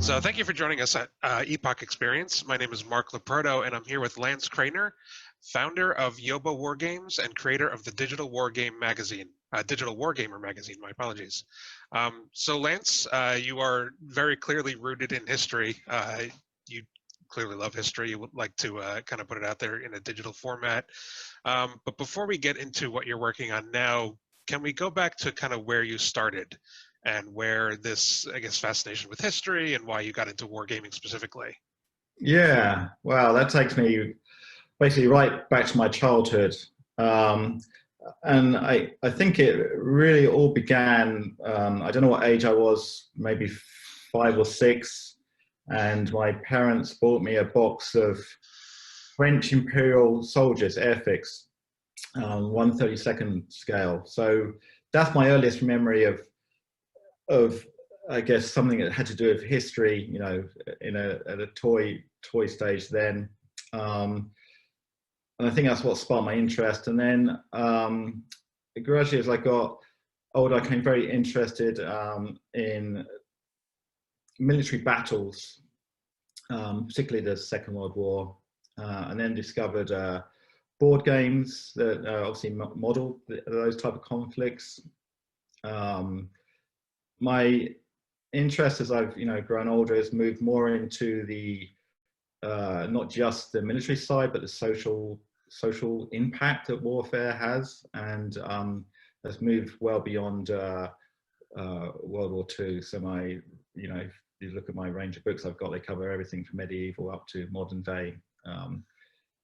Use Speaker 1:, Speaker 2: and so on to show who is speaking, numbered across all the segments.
Speaker 1: So thank you for joining us at Epoch Xperience. My name is Mark Leperto, and I'm here with Lance Craner, founder of Yobowargames and creator of the Digital Wargamer magazine. My apologies. So Lance, you are very clearly rooted in history. You clearly love history. You would like to kind of put it out there in a digital format. But before we get into what you're working on now, can we go back to kind of where you started and where this, I guess, fascination with history and why you got into wargaming specifically?
Speaker 2: Yeah, well, that takes me basically right back to my childhood. And I think it really all began, I don't know what age I was, maybe 5 or 6, and my parents bought me a box of French Imperial soldiers, airfix, 1/32nd scale. So that's my earliest memory of I guess something that had to do with history, you know, at a toy stage then. And I think that's what sparked my interest. And then gradually, as I got older, I became very interested in military battles, particularly the Second World War, and then discovered board games that obviously model those type of conflicts. My interest as I've grown older has moved more into the not just the military side, but the social impact that warfare has, and has moved well beyond World War II. So if you look at my range of books I've got, they cover everything from medieval up to modern day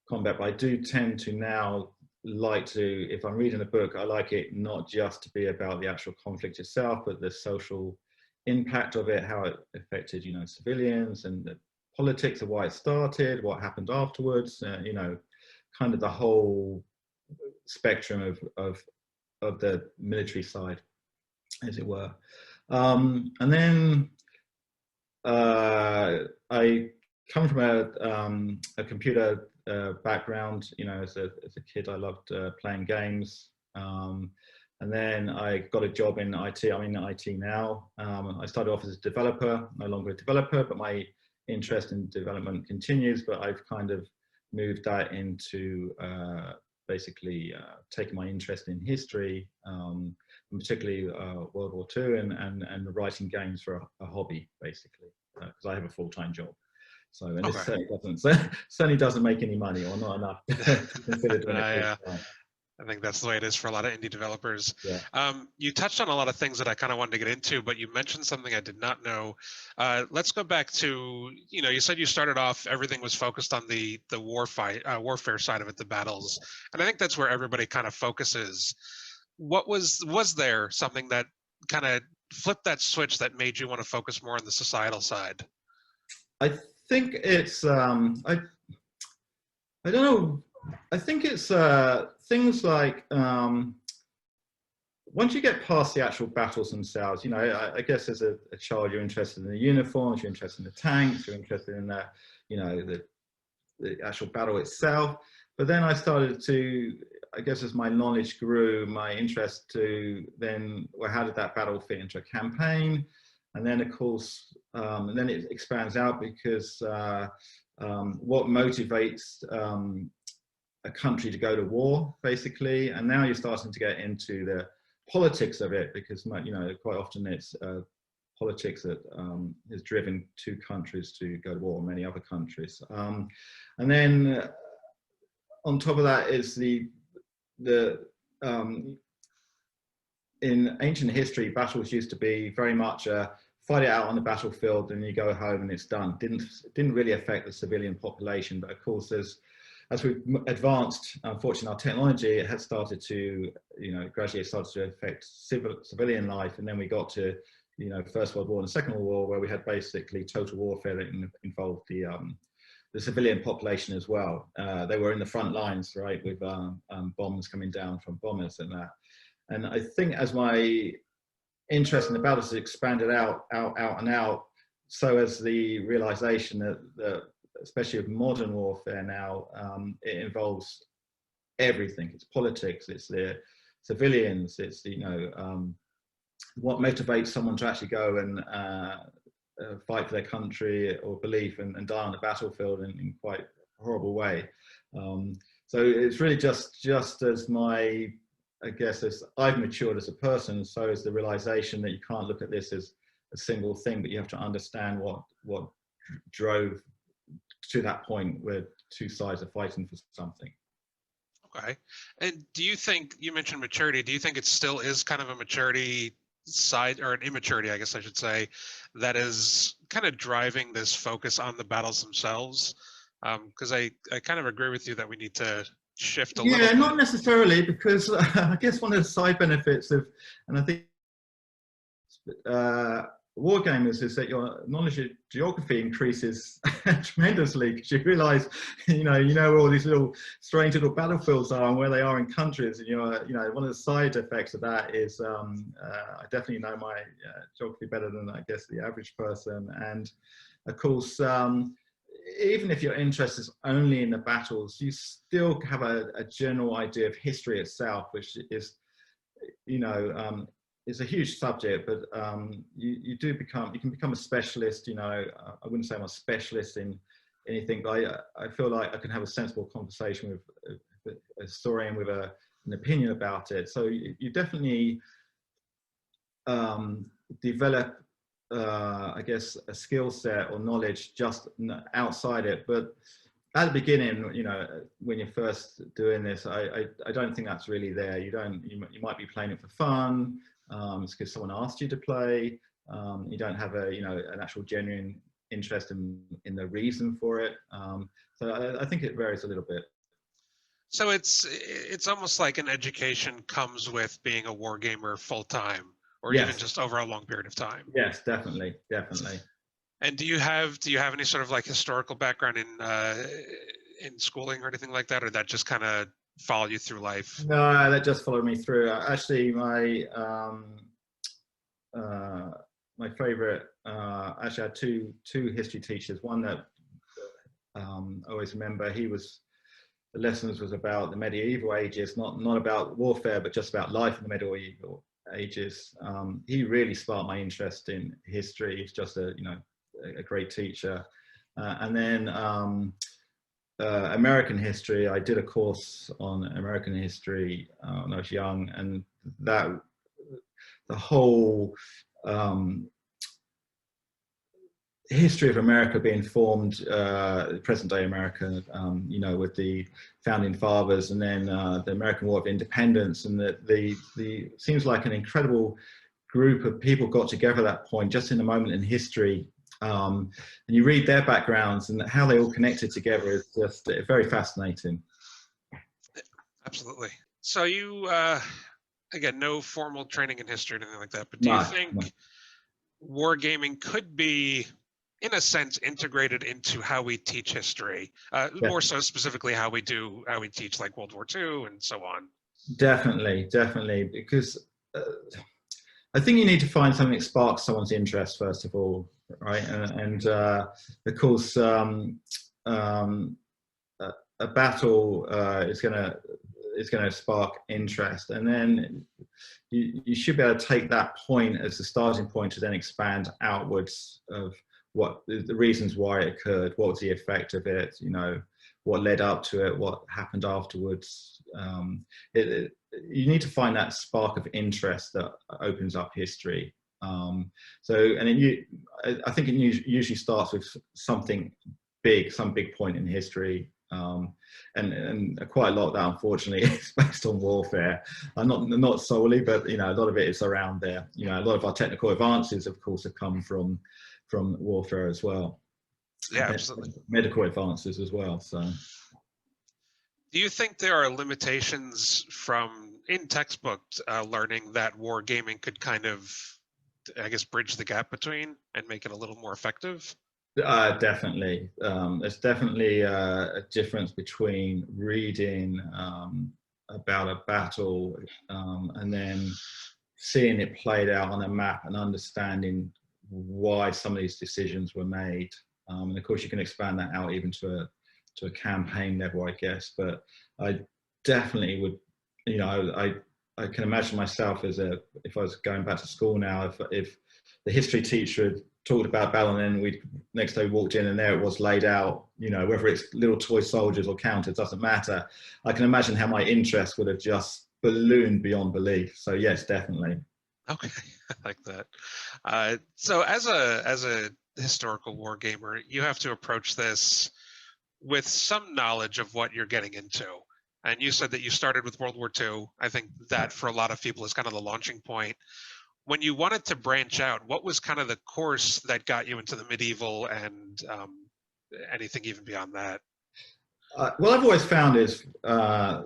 Speaker 2: combat. But I do tend to now like to, if I'm reading a book, I like it not just to be about the actual conflict itself, but the social impact of it, how it affected, civilians, and the politics of why it started, what happened afterwards, kind of the whole spectrum of the military side, as it were. And then I come from a computer background. As a kid, I loved playing games. And then I got a job in IT. I'm in IT now. I started off as a developer, no longer a developer, but my interest in development continues. But I've kind of moved that into basically taking my interest in history, and particularly World War II, and writing games for a hobby, basically, because I have a full-time job. So, and
Speaker 1: Okay.
Speaker 2: this certainly doesn't make any money, or not enough to consider doing it full-time.
Speaker 1: I think that's the way it is for a lot of indie developers.
Speaker 2: Yeah.
Speaker 1: You touched on a lot of things that I kind of wanted to get into, but you mentioned something I did not know. Let's go back to, you said you started off, everything was focused on the warfare side of it, the battles. And I think that's where everybody kind of focuses. Was there something that kind of flipped that switch that made you want to focus more on the societal side?
Speaker 2: I think it's, I don't know. I think it's things like once you get past the actual battles themselves, I guess as a child you're interested in the uniforms, you're interested in the tanks, you're interested in the actual battle itself. But then I started to, I guess as my knowledge grew, my interest to then, well, how did that battle fit into a campaign? And then of course, and then it expands out because what motivates a country to go to war, basically. And now you're starting to get into the politics of it, because quite often it's politics that has driven 2 countries to go to war, many other countries. And then on top of that is in ancient history, battles used to be very much fight it out on the battlefield and you go home and it's done. Didn't really affect the civilian population, but of course as we've advanced, unfortunately, our technology, it has started to, gradually it started to affect civilian life. And then we got to, First World War and Second World War, where we had basically total warfare that involved the civilian population as well. They were in the front lines, right, with bombs coming down from bombers and that. And I think as my interest in the battles has expanded out, so as the realization that especially with modern warfare now, it involves everything. It's politics, it's the civilians, it's what motivates someone to actually go fight for their country or belief and die on the battlefield in quite a horrible way. So it's really just as my, I guess, as I've matured as a person, so is the realization that you can't look at this as a single thing, but you have to understand what drove to that point where two sides are fighting for something.
Speaker 1: Okay. And do you think, you mentioned maturity, do you think it still is kind of a maturity side, or an immaturity, I guess I should say, that is kind of driving this focus on the battles themselves? Because I kind of agree with you that we need to shift a little
Speaker 2: Yeah,
Speaker 1: bit.
Speaker 2: not necessarily, because I guess one of the side benefits of, and I think wargamers, is that your knowledge of geography increases tremendously, because you realize, you know where all these little strange little battlefields are and where they are in countries. And one of the side effects of that is I definitely know my geography better than, I guess, the average person. And of course, even if your interest is only in the battles, you still have a general idea of history itself, which is, it's a huge subject, but you can become a specialist. I wouldn't say I'm a specialist in anything, but I feel like I can have a sensible conversation with a historian with an opinion about it. So you definitely develop, I guess, a skill set or knowledge just outside it. But at the beginning, when you're first doing this, I don't think that's really there. You might be playing it for fun. It's because someone asked you to play. You don't have an actual genuine interest in the reason for it. So I think it varies a little bit.
Speaker 1: So it's almost like an education comes with being a wargamer full time, or
Speaker 2: Yes.
Speaker 1: even just over a long period of time.
Speaker 2: Yes, definitely.
Speaker 1: And do you have any sort of like historical background in schooling or anything like that, or that just kind of follow you through life?
Speaker 2: No, that just followed me through. Actually, my favorite, actually, I had two history teachers. One that I always remember. The lessons was about the medieval ages, not about warfare, but just about life in the medieval ages. He really sparked my interest in history. He's just a great teacher. And then American history, I did a course on American history when I was young, and the whole history of America being formed, present day America, with the founding fathers, and then the American War of Independence, and the seems like an incredible group of people got together at that point, just in a moment in history. And you read their backgrounds and how they all connected together is just very fascinating.
Speaker 1: Absolutely. So you, again, no formal training in history or anything like that, but do you think wargaming could be, in a sense, integrated into how we teach history, more so specifically how we teach like World War II and so on?
Speaker 2: Definitely, because I think you need to find something that sparks someone's interest first of all, right? And of course, a battle is going to spark interest, and then you should be able to take that point as the starting point to then expand outwards of what the reasons why it occurred, what was the effect of it, what led up to it, what happened afterwards. You need to find that spark of interest that opens up history. I think it usually starts with something big, some big point in history. And quite a lot of that, unfortunately, is based on warfare. Not solely, but a lot of it is around there. A lot of our technical advances, of course, have come from warfare as well.
Speaker 1: Yeah, absolutely.
Speaker 2: Medical advances as well. So,
Speaker 1: do you think there are limitations in textbook learning that wargaming could kind of, I guess, bridge the gap between and make it a little more effective?
Speaker 2: Definitely. There's definitely a difference between reading about a battle and then seeing it played out on a map and understanding why some of these decisions were made. And of course, you can expand that out even to a campaign level, I guess. But I definitely would, I can imagine myself if I was going back to school now, if the history teacher had talked about Battle, and then next day we walked in and there it was laid out, you know, whether it's little toy soldiers or counters, doesn't matter. I can imagine how my interest would have just ballooned beyond belief. So yes, definitely.
Speaker 1: Okay, I like that. So as a historical war gamer, you have to approach this with some knowledge of what you're getting into. And you said that you started with World War II. I think that for a lot of people is kind of the launching point. When you wanted to branch out, what was kind of the course that got you into the medieval and anything even beyond that?
Speaker 2: What I've always found is a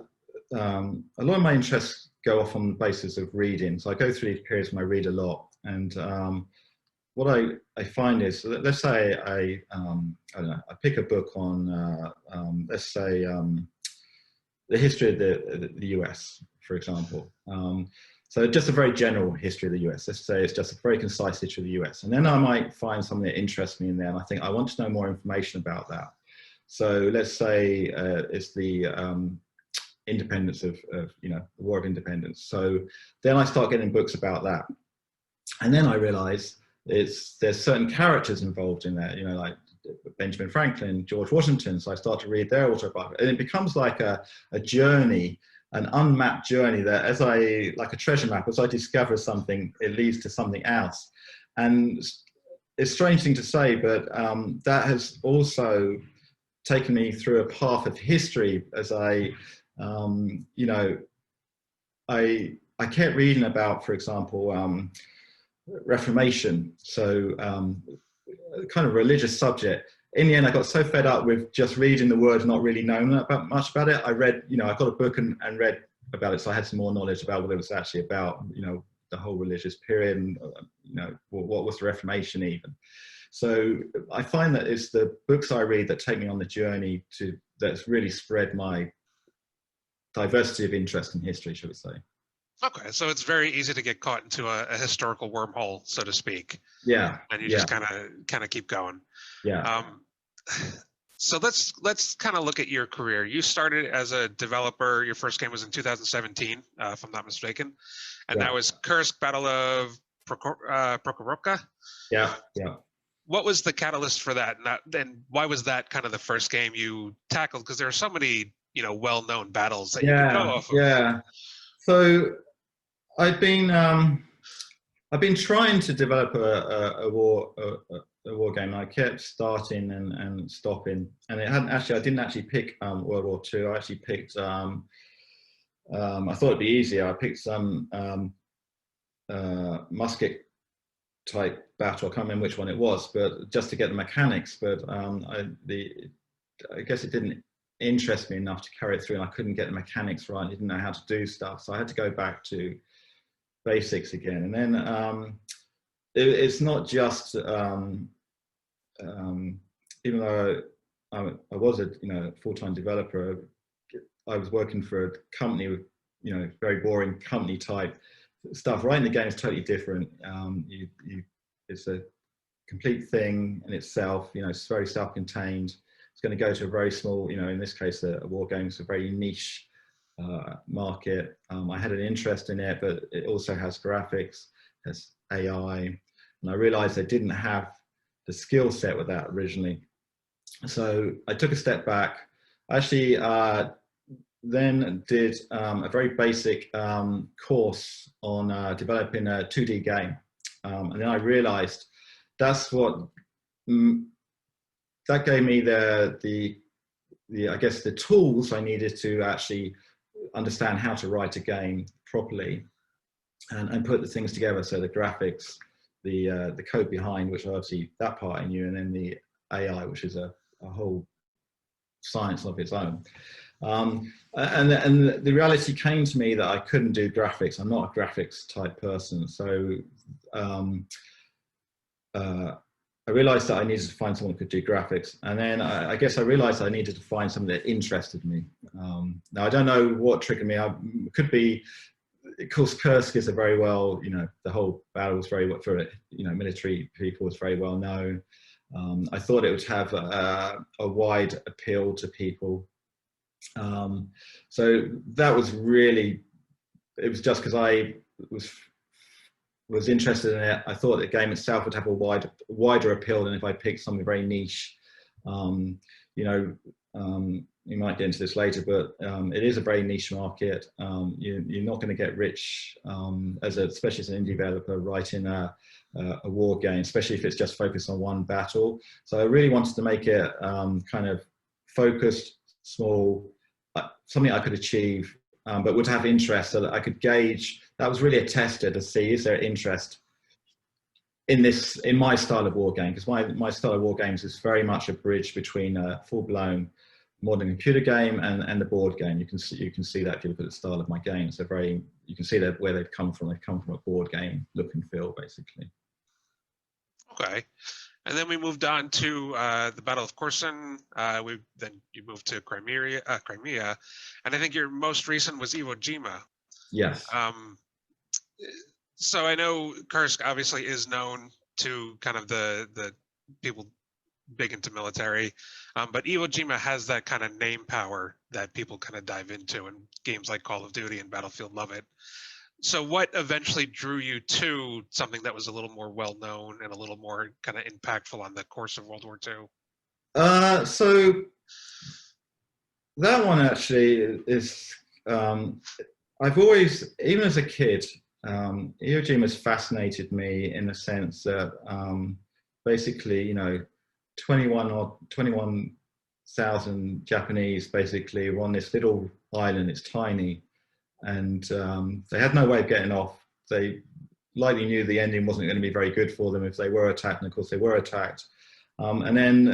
Speaker 2: lot of my interests go off on the basis of reading. So I go through these periods when I read a lot, and what I find is, let's say I don't know, I pick a book on let's say the history of the US, for example. So just a very general history of the US. Let's say it's just a very concise history of the US. And then I might find something that interests me in there, and I think I want to know more information about that. So let's say it's the independence of, you know, the War of Independence. So then I start getting books about that. And then I realize there's certain characters involved in there, you know, like Benjamin Franklin, George Washington. So I start to read their autobiography, and it becomes like a journey, an unmapped journey that, as like a treasure map, as I discover something, it leads to something else. And it's a strange thing to say, but that has also taken me through a path of history as I, you know, I kept reading about, for example, Reformation, so kind of religious subject. In the end, I got so fed up with just reading the word, not really knowing much about it. I read, you know, I got a book and read about it, so I had some more knowledge about what it was actually about, you know, the whole religious period, and you know, what was the Reformation even. So I find that it's the books I read that take me on the journey that's really spread my diversity of interest in history, shall we say.
Speaker 1: Okay, so it's very easy to get caught into a historical wormhole, so to speak.
Speaker 2: Yeah.
Speaker 1: And you
Speaker 2: yeah.
Speaker 1: just kind of keep going.
Speaker 2: Yeah.
Speaker 1: So let's kind of look at your career. You started as a developer. Your first game was in 2017, if I'm not mistaken, and that was Kursk, Battle of Prochorovka.
Speaker 2: Yeah. Yeah.
Speaker 1: What was the catalyst for that, and why was that kind of the first game you tackled? Because there are so many, you know, well-known battles that you can go off of.
Speaker 2: Yeah. So I've been trying to develop a war game. I kept starting and stopping, and it hadn't actually. I didn't actually pick World War II. I actually picked. I thought it'd be easier. I picked some musket type battle. I can't remember which one it was, but just to get the mechanics. But I guess it didn't interest me enough to carry it through, and I couldn't get the mechanics right. I didn't know how to do stuff, so I had to go back to basics again. And then it's not just even though I was a full-time developer, I was working for a company with very boring company type stuff. Writing the game is totally different. It's a complete thing in itself. It's very self-contained. It's going to go to a very small, in this case, a war game. It's a very niche market. I had an interest in it, but it also has graphics, has AI, and I realized I didn't have the skill set with that originally. So I took a step back. I actually then did a very basic course on developing a 2D game. And then I realized that's what, that gave me the I guess the tools I needed to actually understand how to write a game properly and put the things together. So the graphics, the code behind, which obviously that part I knew, and then the AI, which is a whole science of its own. And the reality came to me that I couldn't do graphics. I'm not a graphics type person. So I realized that I needed to find someone who could do graphics. And then I guess I realized I needed to find something that interested me. Now, I don't know what triggered me. Could be, of course, Kursk is a very well, the whole battle was very well for, military people was very well known. I thought it would have a wide appeal to people. So that was really, it was just because I was was interested in it. I thought the game itself would have a wider appeal than if I picked something very niche. You know, you might get into this later, but it is a very niche market. You're not going to get rich especially as an indie developer writing a war game, especially if it's just focused on one battle. So I really wanted to make it kind of focused, small, something I could achieve, but would have interest so that I could gauge. That was really a tester to see, is there interest in my style of war game? Because my style of war games is very much a bridge between a full-blown modern computer game and the board game. You can see that if you look at the style of my games. You can see that where they've come from. They've come from a board game look and feel, basically.
Speaker 1: Okay. And then we moved on to the Battle of Korsun. Then you moved to Crimea, and I think your most recent was Iwo Jima.
Speaker 2: Yes.
Speaker 1: So I know Kursk obviously is known to kind of the people big into military, but Iwo Jima has that kind of name power that people kind of dive into, and games like Call of Duty and Battlefield love it. So what eventually drew you to something that was a little more well-known and a little more kind of impactful on the course of World War II?
Speaker 2: So that one actually is, I've always, even as a kid, Iwo Jima's fascinated me in the sense that basically, you know, 21,000 Japanese basically were on this little island. It's tiny, and they had no way of getting off. They likely knew the ending wasn't going to be very good for them if they were attacked, and of course they were attacked. And then,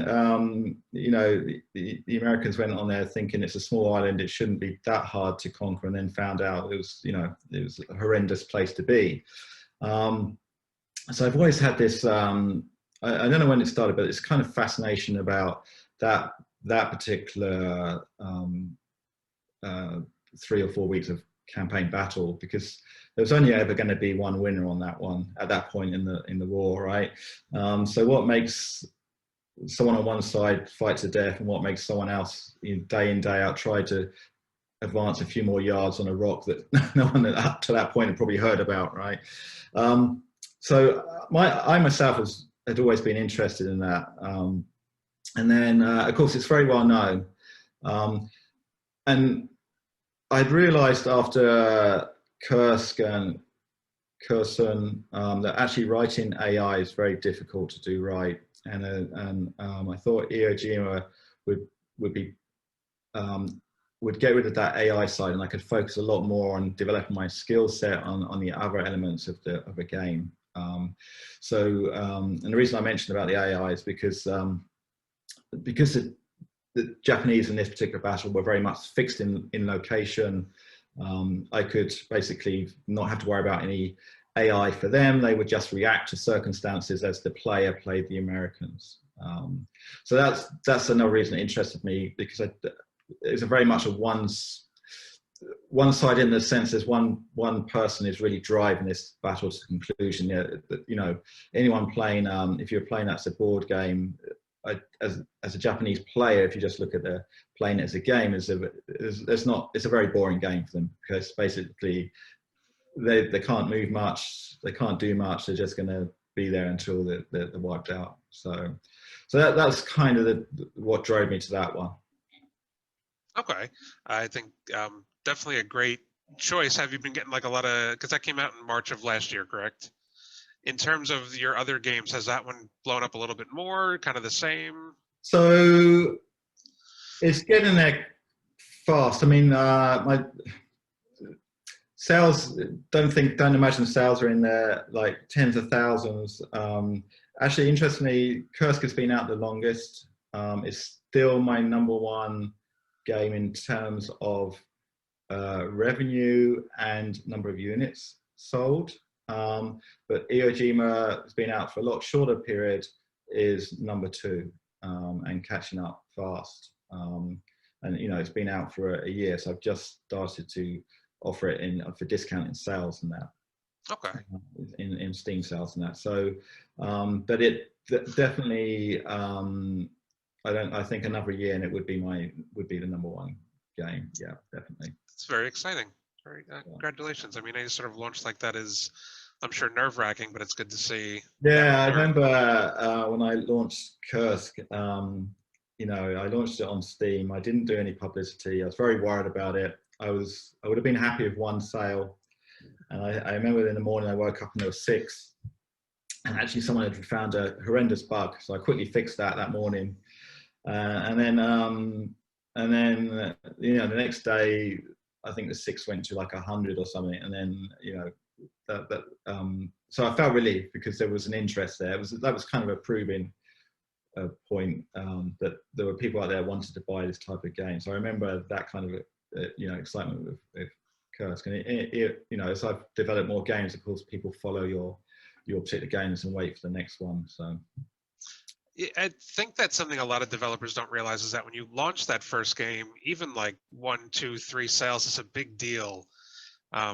Speaker 2: you know, the Americans went on there thinking it's a small island, it shouldn't be that hard to conquer, and then found out it was, you know, it was a horrendous place to be. So I've always had this, I don't know when it started, but it's kind of fascination about that particular 3 or 4 weeks of campaign battle, because there was only ever going to be one winner on that one at that point in the war, right? So what makes someone on one side fight to death, and what makes someone else, you know, day in, day out, try to advance a few more yards on a rock that no one up to that point had probably heard about, right? So I myself had always been interested in that. And then, of course, it's very well known. And I'd realized after Kursk and Kherson that actually writing AI is very difficult to do right. And I thought Iwo Jima would get rid of that AI side, and I could focus a lot more on developing my skill set on the other elements of a game. And the reason I mentioned about the AI is because the Japanese in this particular battle were very much fixed in location. I could basically not have to worry about any AI for them. They would just react to circumstances as the player played the Americans. So that's another reason it interested me, because it's a very much a one side, in the sense there's one person is really driving this battle to conclusion. Yeah, you know, anyone playing, if you're playing that's a board game, as a Japanese player, if you just look at the playing it as a game, it's a very boring game for them, because basically they can't move much, they can't do much, they're just going to be there until they're wiped out. So that's kind of what drove me to that one.
Speaker 1: Okay, I think definitely a great choice. Have you been getting like a lot of, because that came out in March of last year, correct? In terms of your other games, has that one blown up a little bit more, kind of the same?
Speaker 2: So it's getting there fast. I mean, my sales, don't imagine sales are in there like tens of thousands. Actually, interestingly, Kursk has been out the longest. It's still my #1 game in terms of revenue and number of units sold. But Iwo Jima has been out for a lot shorter period, is #2 and catching up fast. And you know, it's been out for a year, so I've just started to offer it for discount in sales and that.
Speaker 1: Okay.
Speaker 2: In Steam sales and that. So, but it definitely, I think another year and it would be the #1 game. Yeah, definitely.
Speaker 1: It's very exciting. Very congratulations. I mean, any sort of launch like that is I'm sure nerve-wracking, but it's good to see that
Speaker 2: Yeah, I
Speaker 1: return.
Speaker 2: remember when I launched Kursk, you know, I launched it on Steam. I didn't do any publicity. I was very worried about it. I would have been happy with one sale. And I remember in the morning I woke up and there were 6. And actually someone had found a horrendous bug. So I quickly fixed that morning. And then, you know, the next day, I think the 6 went to like 100 or something. And then, you know, so I felt relieved because there was an interest there. That was kind of a proving point that there were people out there wanted to buy this type of game. So I remember that kind of you know, excitement with Kursk. And you know, as I've developed more games, of course, people follow your particular games and wait for the next one. So
Speaker 1: I think that's something a lot of developers don't realize is that when you launch that first game, even like 1, 2, 3 sales is a big deal.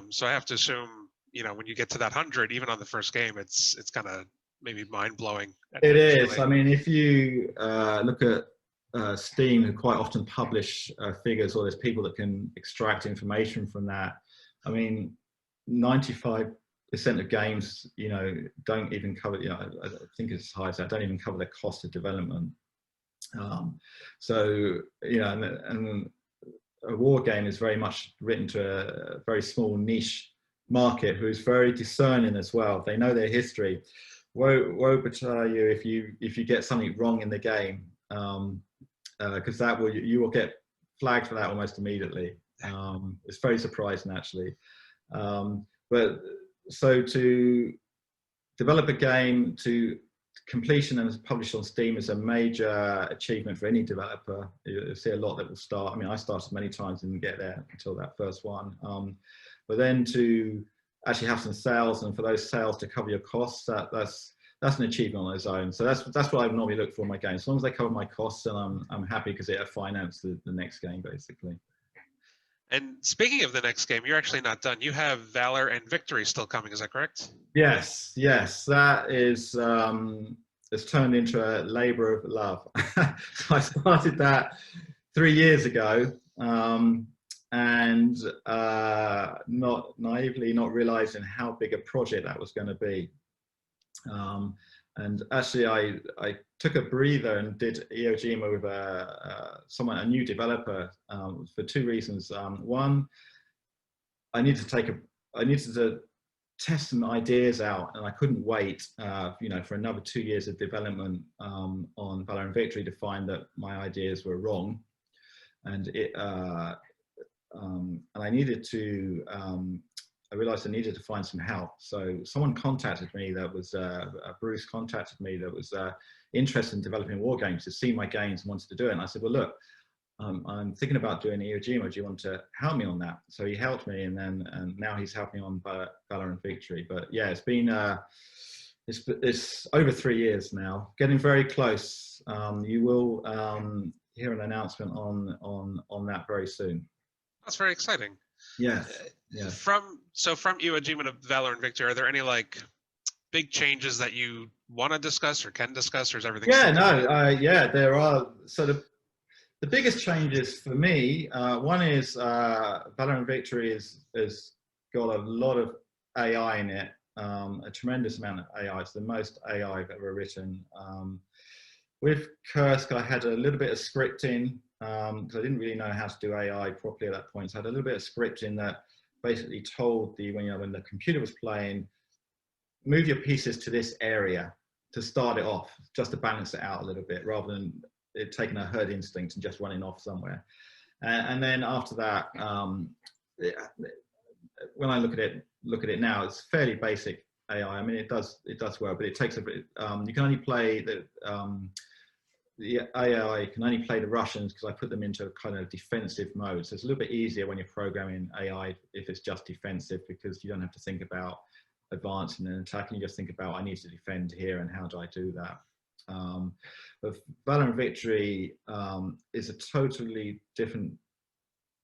Speaker 1: So I have to assume, you know, when you get to that 100, even on the first game, it's kind of maybe mind blowing.
Speaker 2: it is. I mean, if you look at Steam, who quite often publish figures, or there's people that can extract information from that. I mean, 95% of games, you know, don't even cover, you know, I think it's as high as that, don't even cover the cost of development. So, you know, and a war game is very much written to a very small niche market who's very discerning as well. They know their history. Woe betide you if you get something wrong in the game, because you will get flagged for that almost immediately. It's very surprising actually. But so to develop a game to completion and publish on Steam is a major achievement for any developer. You'll see a lot that will start. I mean, I started many times and didn't get there until that first one. But then to actually have some sales, and for those sales to cover your costs, that's an achievement on its own. So that's what I normally look for in my games. As long as they cover my costs, then I'm happy because it finances the next game basically.
Speaker 1: And speaking of the next game, you're actually not done. You have Valor and Victory still coming. Is that correct?
Speaker 2: Yes, that is. It's turned into a labor of love. So I started that 3 years ago, and not naively not realizing how big a project that was going to be. And actually, I took a breather and did Iwo Jima with a new developer for 2 reasons. One, I needed to test some ideas out, and I couldn't wait, you know, for another 2 years of development on Valor and Victory to find that my ideas were wrong, and I needed to. I realized I needed to find some help. So someone contacted me that was, Bruce contacted me that was interested in developing war games, to see my games and wanted to do it. And I said, well, look, I'm thinking about doing Iwo Jima. Do you want to help me on that? So he helped me, and now he's helping on Valor and Victory. But yeah, it's been it's over 3 years now, getting very close. You will hear an announcement on that very soon.
Speaker 1: That's very exciting.
Speaker 2: Yes.
Speaker 1: From Iwo Jima to Valor and Victory, are there any like big changes that you want to discuss or can discuss, or is everything?
Speaker 2: Yeah, no, yeah, there are. So the biggest changes for me, one is Valor and Victory has got a lot of AI in it, a tremendous amount of AI. It's the most AI I've ever written. With Kursk, I had a little bit of scripting because I didn't really know how to do AI properly at that point. So I had a little bit of scripting that basically told when the computer was playing, move your pieces to this area to start it off, just to balance it out a little bit, rather than it taking a herd instinct and just running off somewhere. And then after that, when I look at it now, it's fairly basic AI. I mean, it does well, but it takes a bit. You can only play the AI can only play the Russians because I put them into a kind of defensive mode. So it's a little bit easier when you're programming AI if it's just defensive, because you don't have to think about advancing and attacking. You just think about, I need to defend here, and how do I do that? But Valor and Victory is a totally different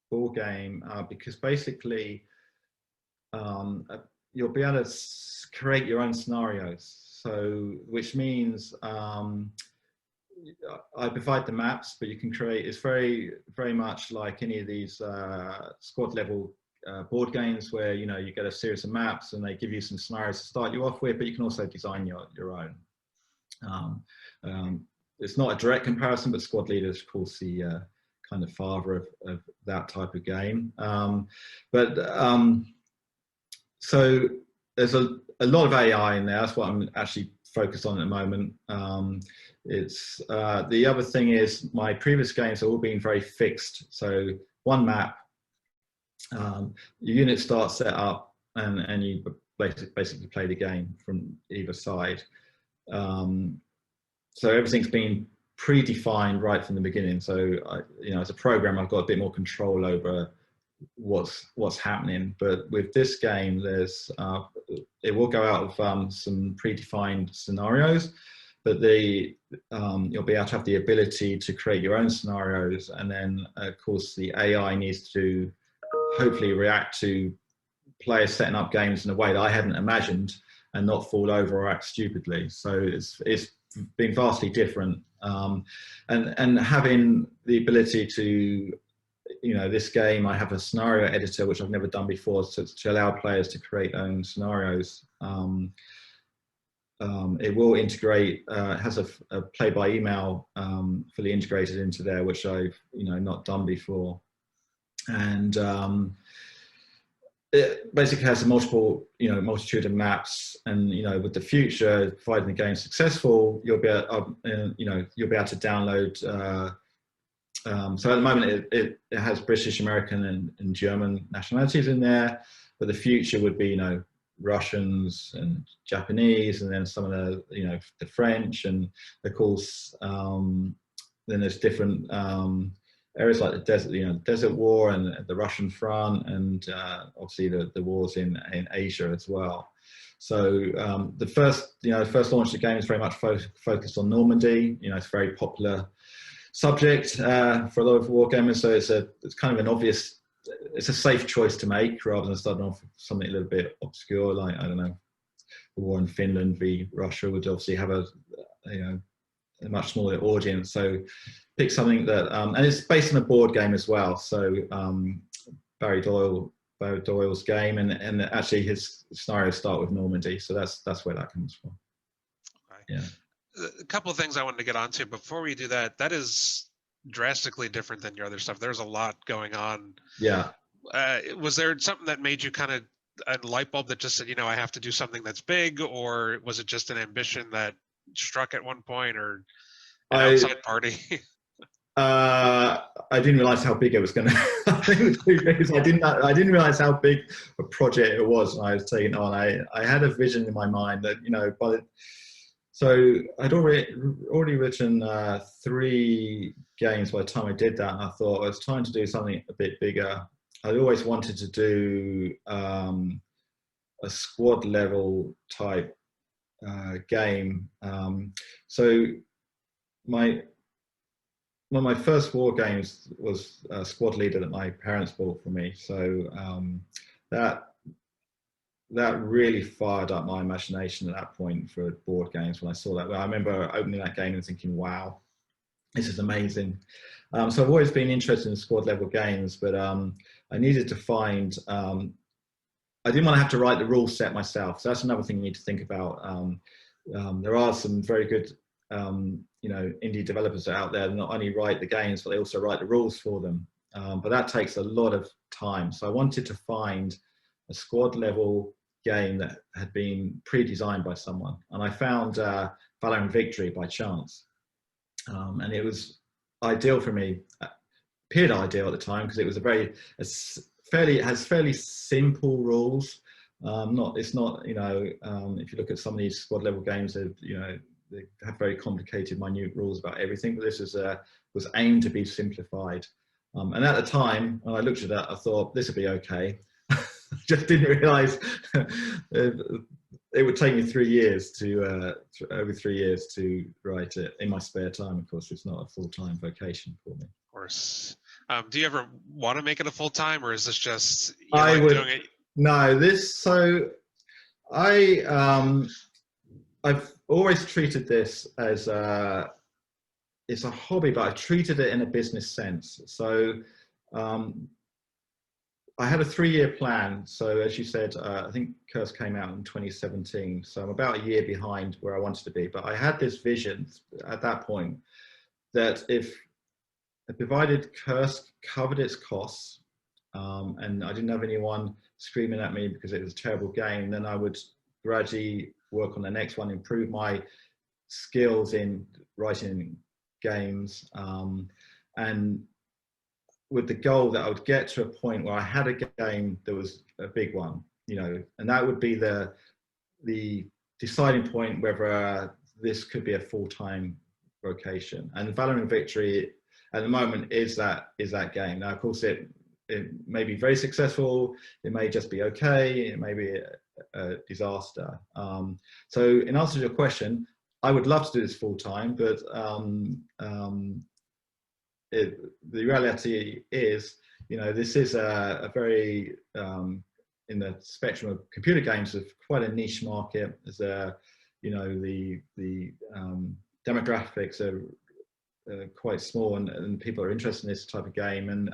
Speaker 2: ball game because basically you'll be able to create your own scenarios. So, which means I provide the maps, but you can create. It's very, very much like any of these squad level board games where you get a series of maps and they give you some scenarios to start you off with, but you can also design your own. It's not a direct comparison, but Squad Leader is, of course, the kind of father of that type of game. So there's a lot of AI in there. That's what I'm actually focused on at the moment. The other thing is my previous games have all been very fixed. So one map, your unit starts set up, and you basically play the game from either side. So everything's been predefined right from the beginning. So as a programmer, I've got a bit more control over what's happening. But with this game, it will go out of some predefined scenarios, but you'll be able to have the ability to create your own scenarios, and then of course the AI needs to hopefully react to players setting up games in a way that I hadn't imagined and not fall over or act stupidly. So it's been vastly different, and having the ability to, this game, I have a scenario editor which I've never done before, so to allow players to create their own scenarios. It will integrate, it has a play by email fully integrated into there, which I've not done before, and it basically has a multitude of maps, and with the future, providing the game's successful, you'll be able to download. So at the moment, it has British, American, and German nationalities in there, but the future would be Russians and Japanese, and then some of the French, and of course then there's different areas like the desert war and the Russian front, and obviously the wars in Asia as well. So the first launch of the game is very much focused on Normandy. It's a very popular subject for a lot of wargamers, so it's kind of an obvious, it's a safe choice to make rather than starting off with something a little bit obscure, like, I don't know, the war in Finland v Russia would obviously have a much smaller audience. So pick something that, and it's based on a board game as well. So Barry Doyle's game, and actually his scenarios start with Normandy. So that's where that comes from.
Speaker 1: Okay.
Speaker 2: Yeah.
Speaker 1: A couple of things I wanted to get onto before we do that. That is drastically different than your other stuff. There's a lot going on.
Speaker 2: Yeah.
Speaker 1: Was there something that made you kind of a light bulb that just said, I have to do something that's big, or was it just an ambition that struck at one point, or an outside party?
Speaker 2: I didn't realize how big it was going to. I didn't realize how big a project it was when I was taking it on. I had a vision in my mind that so I'd already written 3 games by the time I did that, and I thought it was time to do something a bit bigger. I'd always wanted to do a squad level type game. So one of my first war games was Squad Leader that my parents bought for me. So that really fired up my imagination at that point for board games when I saw that. I remember opening that game and thinking, wow, this is amazing. So I've always been interested in squad level games, but I needed to find, I didn't want to have to write the rule set myself. So that's another thing you need to think about. There are some very good indie developers out there that not only write the games, but they also write the rules for them. But that takes a lot of time. So I wanted to find a squad level game that had been pre-designed by someone, and I found Valor and Victory by chance, and it was ideal for me. Appeared ideal at the time because it was it has fairly simple rules. It's not if you look at some of these squad level games, they have very complicated, minute rules about everything. But this was aimed to be simplified, and at the time when I looked at that, I thought this would be okay. Just didn't realize it would take me 3 years over 3 years to write it in my spare time. Of course, it's not a full-time vocation for me.
Speaker 1: Of course. Do you ever want to make it a full-time, or is this just
Speaker 2: doing it? No, I've always treated this as it's a hobby, but I've treated it in a business sense. So I had a 3-year plan. So as you said, I think Curse came out in 2017. So I'm about a year behind where I wanted to be. But I had this vision at that point that if provided Curse covered its costs, and I didn't have anyone screaming at me because it was a terrible game, then I would gradually work on the next one, improve my skills in writing games, and with the goal that I would get to a point where I had a game that was a big one, and that would be the deciding point whether this could be a full-time vocation. And Valor and Victory at the moment is that game. Now, of course, it may be very successful, it may just be okay, it may be a disaster. So in answer to your question, I would love to do this full-time, but the reality is, this is a very, in the spectrum of computer games, of quite a niche market. There's the demographics are quite small, and people are interested in this type of game, and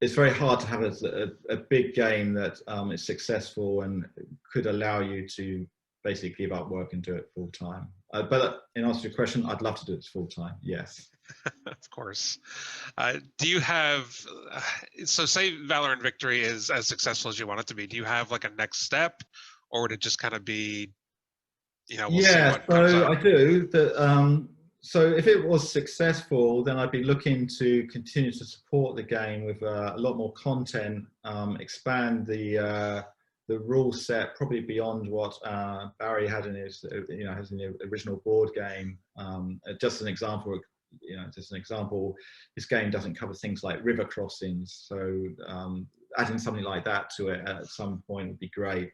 Speaker 2: it's very hard to have a big game that is successful and could allow you to basically give up work and do it full time. But in answer to your question, I'd love to do it full time. Yes.
Speaker 1: Of course. Do you have, so say Valor and Victory is as successful as you want it to be, do you have like a next step, or would it just kind of be, we'll see what comes up?
Speaker 2: I do. So if it was successful, then I'd be looking to continue to support the game with a lot more content, expand the rule set probably beyond what Barry had in his, has in the original board game. Just an example, this game doesn't cover things like river crossings, so adding something like that to it at some point would be great.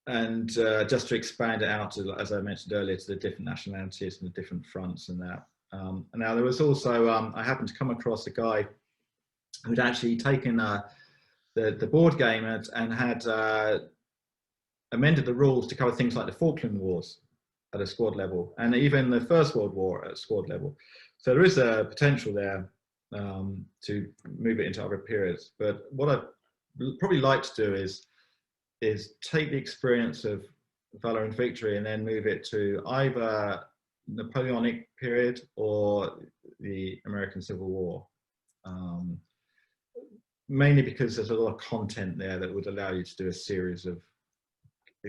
Speaker 2: And just to expand it out to, as I mentioned earlier, to the different nationalities and the different fronts and that. And now there was also, I happened to come across a guy who'd actually taken the board game and had amended the rules to cover things like the Falkland Wars at a squad level, and even the First World War at a squad level. So there is a potential there to move it into other periods. But what I'd probably like to do is take the experience of Valor and Victory and then move it to either Napoleonic period or the American Civil War. Mainly because there's a lot of content there that would allow you to do a series of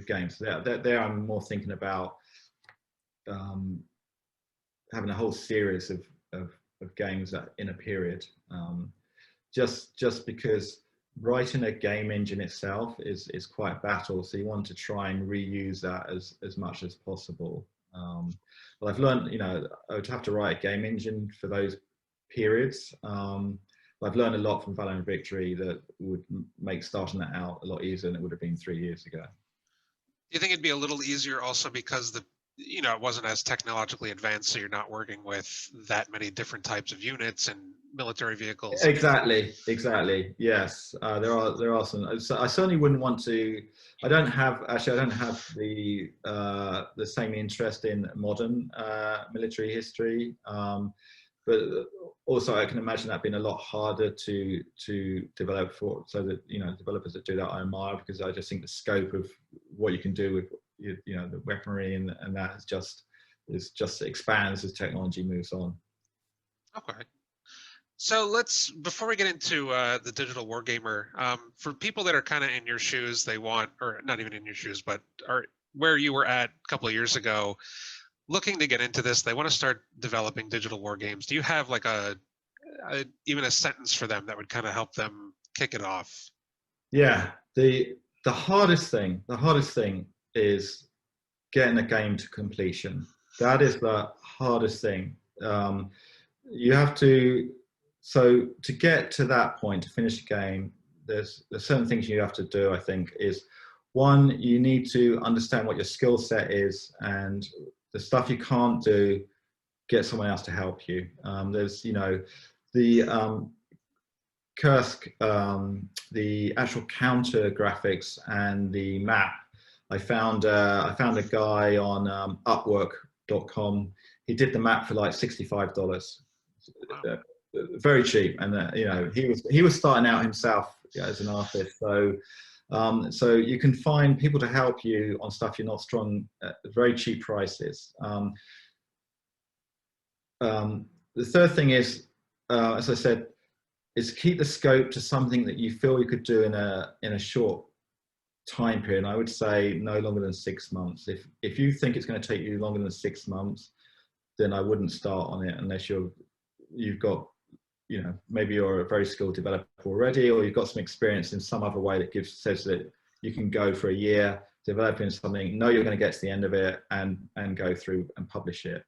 Speaker 2: games. There I'm more thinking about having a whole series of games in a period. Just because writing a game engine itself is quite a battle, so you want to try and reuse that as much as possible. But I've learned, I would have to write a game engine for those periods. I've learned a lot from Valor and Victory that would make starting that out a lot easier than it would have been 3 years ago.
Speaker 1: Do you think it'd be a little easier also because it wasn't as technologically advanced, so you're not working with that many different types of units and military vehicles?
Speaker 2: Exactly. Yes, there are some. I certainly wouldn't want to. I don't have the same interest in modern military history, but also I can imagine that being a lot harder to develop so that developers that do that I admire, because I just think the scope of what you can do with the weaponry and that just expands as technology moves on.
Speaker 1: Okay. So before we get into the digital wargamer, for people that are kind of in your shoes, or not even in your shoes, but are where you were at a couple of years ago, looking to get into this, they want to start developing digital war games. Do you have like even a sentence for them that would kind of help them kick it off?
Speaker 2: Yeah, the hardest thing is getting a game to completion. That is the hardest thing. You have to get to that point, to finish the game, there's certain things you have to do. I think is, one, you need to understand what your skill set is, and the stuff you can't do, get someone else to help you. There's the Kursk, the actual counter graphics and the map. I found a guy on Upwork.com. He did the map for like $65.
Speaker 1: Wow.
Speaker 2: very cheap, and you know, he was starting out himself as an artist, so so you can find people to help you on stuff you're not strong at very cheap prices. The third thing is, as I said, is keep the scope to something that you feel you could do in a short time period. I would say no longer than 6 months. If you think it's going to take you longer than 6 months, then I wouldn't start on it unless you've got, you know, maybe you're a very skilled developer already, or you've got some experience in some other way that says that you can go for a year developing something, know you're going to get to the end of it, and go through and publish it.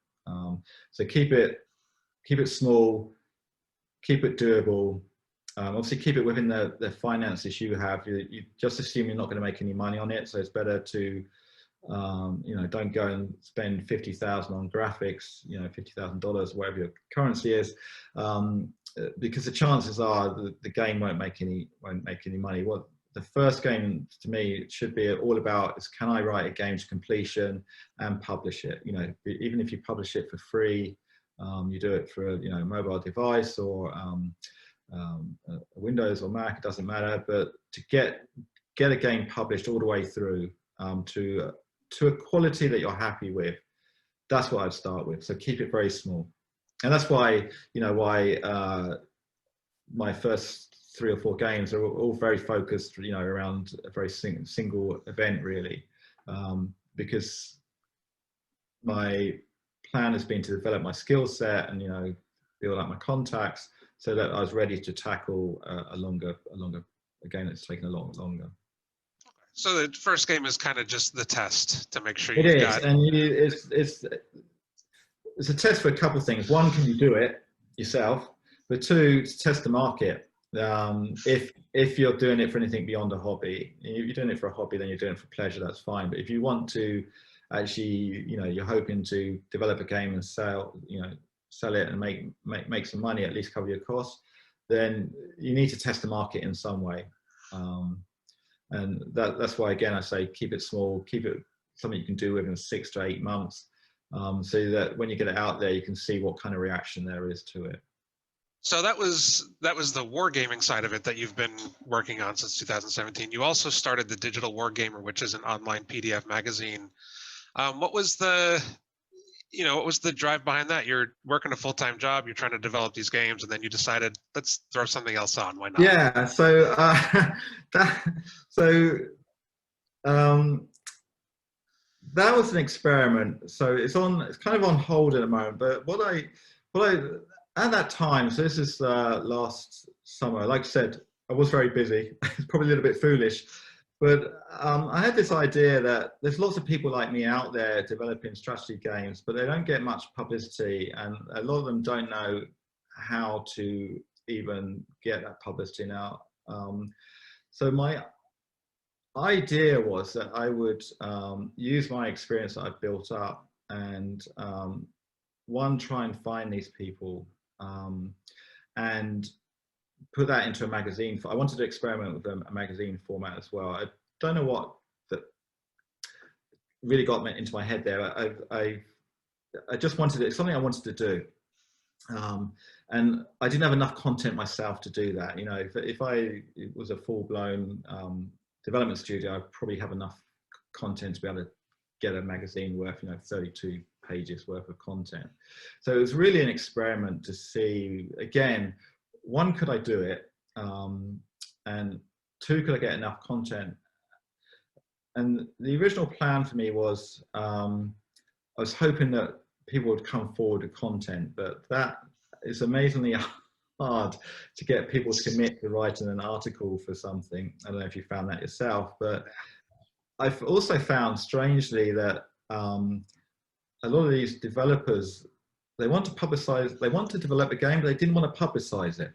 Speaker 2: So keep it small, keep it doable. Obviously, keep it within the finances you have. You just assume you're not going to make any money on it, so it's better to, you know, don't go and spend $50,000 on graphics, you know, $50,000, whatever your currency is, because the chances are the game won't make any money. What the first game to me should be all about is, can I write a game to completion and publish it? You know, even if you publish it for free, you do it for a, you know, mobile device or Windows or Mac, it doesn't matter, but to get a game published all the way through to a quality that you're happy with, that's what I'd start with. So keep it very small, and that's why, you know, my first 3 or 4 games are all very focused, you know, around a very single event, really, because my plan has been to develop my skill set and, you know, build up my contacts so that I was ready to tackle a game that's taken a lot longer.
Speaker 1: So the first game is kind of just the test to make sure
Speaker 2: It
Speaker 1: you've
Speaker 2: is,
Speaker 1: got.
Speaker 2: and it's a test for a couple of things. One, can you do it yourself? But two, to test the market. If you're doing it for anything beyond a hobby, if you're doing it for a hobby, then you're doing it for pleasure, that's fine. But if you want to actually, you know, you're hoping to develop a game and sell it and make some money, at least cover your costs, then you need to test the market in some way. And that's why, again, I say keep it small, keep it something you can do within 6 to 8 months, so that when you get it out there, you can see what kind of reaction there is to it.
Speaker 1: So that was the wargaming side of it that you've been working on since 2017. You also started the Digital Wargamer, which is an online PDF magazine. What was the drive behind that? You're working a full-time job, you're trying to develop these games, and then you decided, let's throw something else on. Why not?
Speaker 2: Yeah. So that was an experiment. So it's kind of on hold at the moment. But what I at that time, so this is last summer, like I said, I was very busy. It's probably a little bit foolish, but I had this idea that there's lots of people like me out there developing strategy games, but they don't get much publicity, and a lot of them don't know how to even get that publicity now. So my idea was that I would use my experience that I've built up and try and find these people and put that into a magazine. I wanted to experiment with a magazine format as well. I don't know what that really got into my head there. I just wanted it, something I wanted to do. And I didn't have enough content myself to do that. You know, if it was a full-blown development studio, I'd probably have enough content to be able to get a magazine worth, you know, 32 pages worth of content. So it was really an experiment to see, again, one, could I do it? And two, could I get enough content? And the original plan for me was, I was hoping that people would come forward with content, but that is amazingly hard to get people to commit to writing an article for something. I don't know if you found that yourself, but I've also found, strangely, that a lot of these developers, they want to develop a game, but they didn't want to publicize it.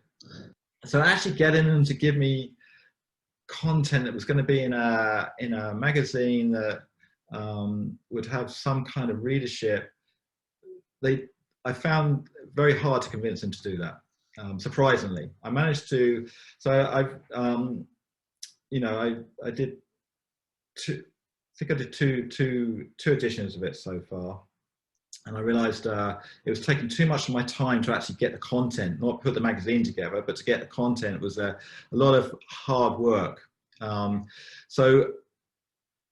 Speaker 2: So actually getting them to give me content that was going to be in a magazine that would have some kind of readership, I found very hard to convince them to do that. Surprisingly, I managed to. So I've, you know, I did two editions of it so far, And I realized it was taking too much of my time to actually get the content, not put the magazine together, but to get the content was a lot of hard work. So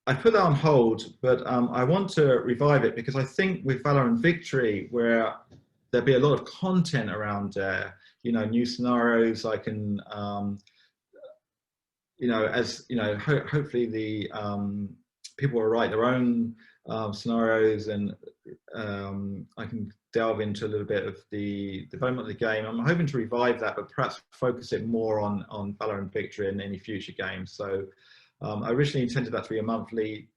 Speaker 2: I put that on hold, but I want to revive it because I think with Valor and Victory, where there'll be a lot of content around you know, new scenarios. I can, you know, as you know, hopefully the people will write their own scenarios, and I can delve into a little bit of the development of the game. I'm hoping to revive that, but perhaps focus it more on Valor and Victory and any future games. So I originally intended that to be a monthly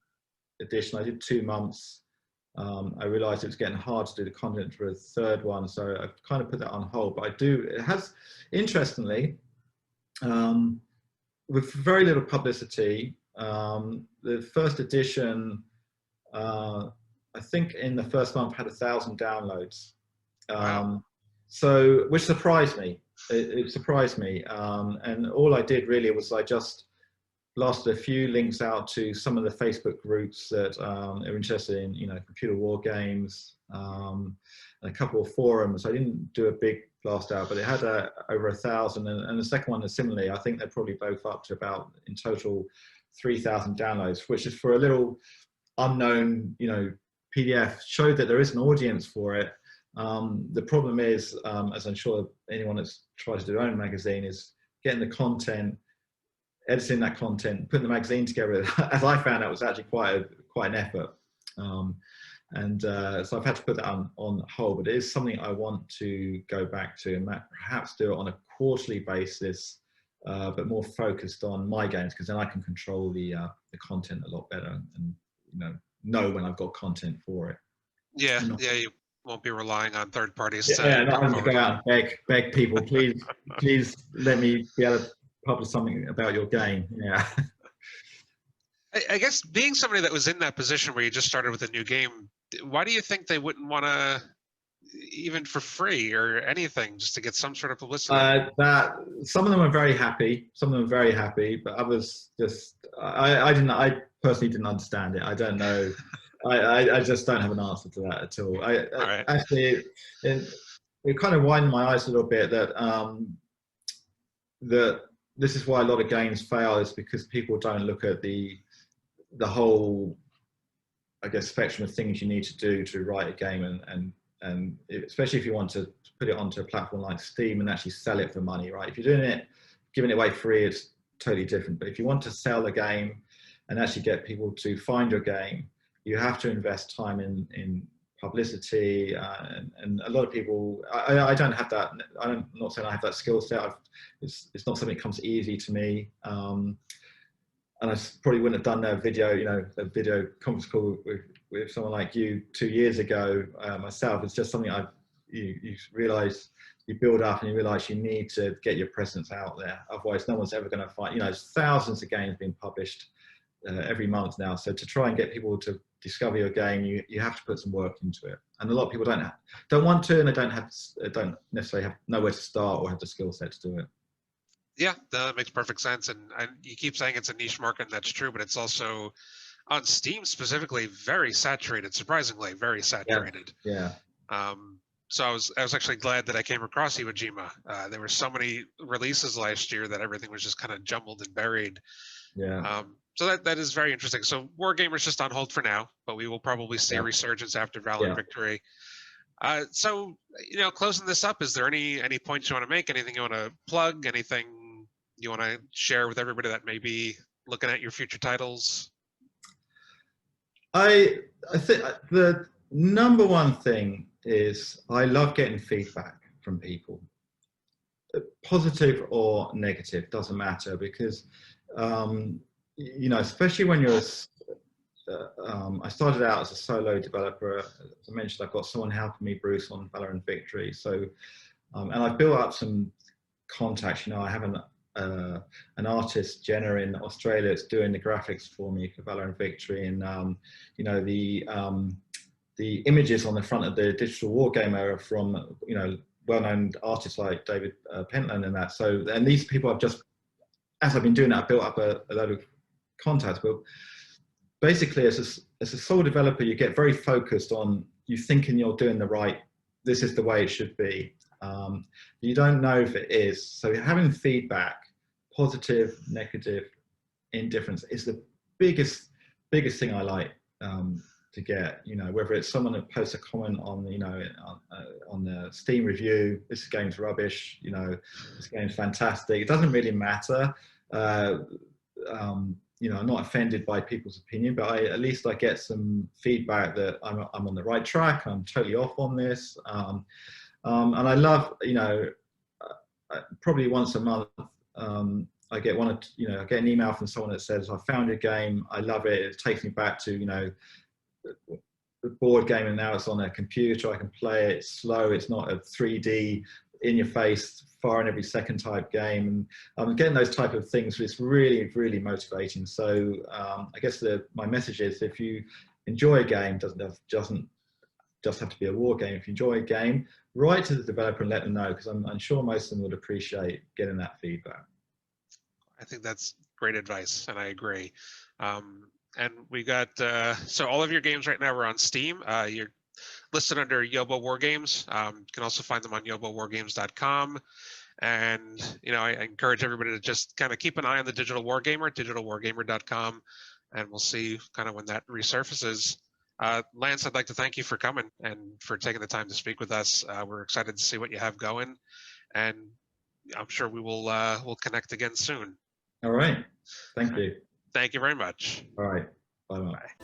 Speaker 2: edition. I did 2 months. I realized it was getting hard to do the content for a third one, so I've kind of put that on hold. But it has, interestingly, with very little publicity, the first edition, I think in the first month had 1,000 downloads.
Speaker 1: Wow.
Speaker 2: So, which surprised me. It surprised me. And all I did really was I just blasted a few links out to some of the Facebook groups that are interested in, you know, computer war games, and a couple of forums. I didn't do a big blast out, but it had over 1,000, and the second one is similarly. I think they're probably both up to about, in total, 3,000 downloads, which is for a little unknown, you know, PDF. Showed that there is an audience for it. The problem is, as I'm sure anyone that's tried to do their own magazine, is getting the content, editing that content, putting the magazine together. As I found out, was actually quite an effort. So I've had to put that on hold, but it is something I want to go back to, and perhaps do it on a quarterly basis, but more focused on my games, because then I can control the content a lot better, and you know when I've got content for it.
Speaker 1: Yeah, yeah, you won't be relying on third parties to
Speaker 2: Yeah, not having to
Speaker 1: forward.
Speaker 2: go out and beg people, please let me be able to publish something about your game. Yeah.
Speaker 1: I guess being somebody that was in that position where you just started with a new game, why do you think they wouldn't want to, even for free or anything, just to get some sort of publicity?
Speaker 2: That some of them are very happy. Some of them are very happy, but others just I personally didn't understand it. I don't know. I just don't have an answer to that at all.
Speaker 1: Right.
Speaker 2: Actually, it kind of widened my eyes a little bit that that this is why a lot of games fail, is because people don't look at the whole, I guess, spectrum of things you need to do to write a game, and especially if you want to put it onto a platform like Steam and actually sell it for money, right? If you're doing it, giving it away free, it's totally different. But if you want to sell a game and actually get people to find your game, you have to invest time in publicity, and a lot of people, I don't have that. I'm not saying I have that skill set. It's not something that comes easy to me. And I probably wouldn't have done a video conference call with someone like you 2 years ago myself. It's just something you realize, you build up, and you realize you need to get your presence out there. Otherwise, no one's ever going to find, there's thousands of games being published every month now. So to try and get people to discover your game, you have to put some work into it. And a lot of people don't want to, and they don't necessarily have nowhere to start or have the skill set to do it.
Speaker 1: Yeah, that makes perfect sense. And you keep saying it's a niche market, and that's true, but it's also, on Steam specifically, very saturated, surprisingly, very saturated.
Speaker 2: Yeah.
Speaker 1: So I was actually glad that I came across Iwo Jima. There were so many releases last year that everything was just kind of jumbled and buried.
Speaker 2: Yeah.
Speaker 1: So that is very interesting. So Wargamer's just on hold for now, but we will probably see a resurgence after Valor and Victory. So, closing this up, is there any points you want to make? Anything you want to plug? Anything you want to share with everybody that may be looking at your future titles?
Speaker 2: I think the number one thing is I love getting feedback from people, positive or negative, doesn't matter, because especially when you're I started out as a solo developer. As I mentioned, I've got someone helping me, Bruce, on Valor and Victory. So, and I've built up some contacts. I have an artist, Jenna, in Australia, that's doing the graphics for me for Valor and Victory, and the images on the front of the digital wargamer are from well-known artists like David Pentland and that. So, and these people I've just, as I've been doing that, I've built up a load of contacts. But basically, as a sole developer, you get very focused on you thinking you're doing the right, this is the way it should be. You don't know if it is. So having feedback, positive, negative, indifference, is the biggest thing I like to get. You know, whether it's someone that posts a comment on, you know, on the Steam review, this game's rubbish, you know, this game's fantastic. It doesn't really matter. You know, I'm not offended by people's opinion, but at least I get some feedback that I'm on the right track. I'm totally off on this. And I love, you know, probably once a month, I get I get an email from someone that says, I found your game, I love it. It takes me back to, you know, the board game, and now it's on a computer. I can play it. It's slow. It's not a 3D in your face, firing every second type game. And I'm getting those type of things. It's really, really motivating. So I guess my message is, if you enjoy a game, doesn't just have to be a war game. If you enjoy a game, write to the developer and let them know, because I'm sure most of them would appreciate getting that feedback.
Speaker 1: I think that's great advice, and I agree. And we got, so all of your games right now are on Steam. You're listed under Yobowargames. You can also find them on yobowargames.com. And, you know, I encourage everybody to just kind of keep an eye on the Digital Wargamer, digitalwargamer.com, and we'll see kind of when that resurfaces. Lance, I'd like to thank you for coming and for taking the time to speak with us. We're excited to see what you have going, and I'm sure we will we'll connect again soon.
Speaker 2: All right. Thank you.
Speaker 1: Thank you very much.
Speaker 2: All right. Bye-bye.
Speaker 1: Bye.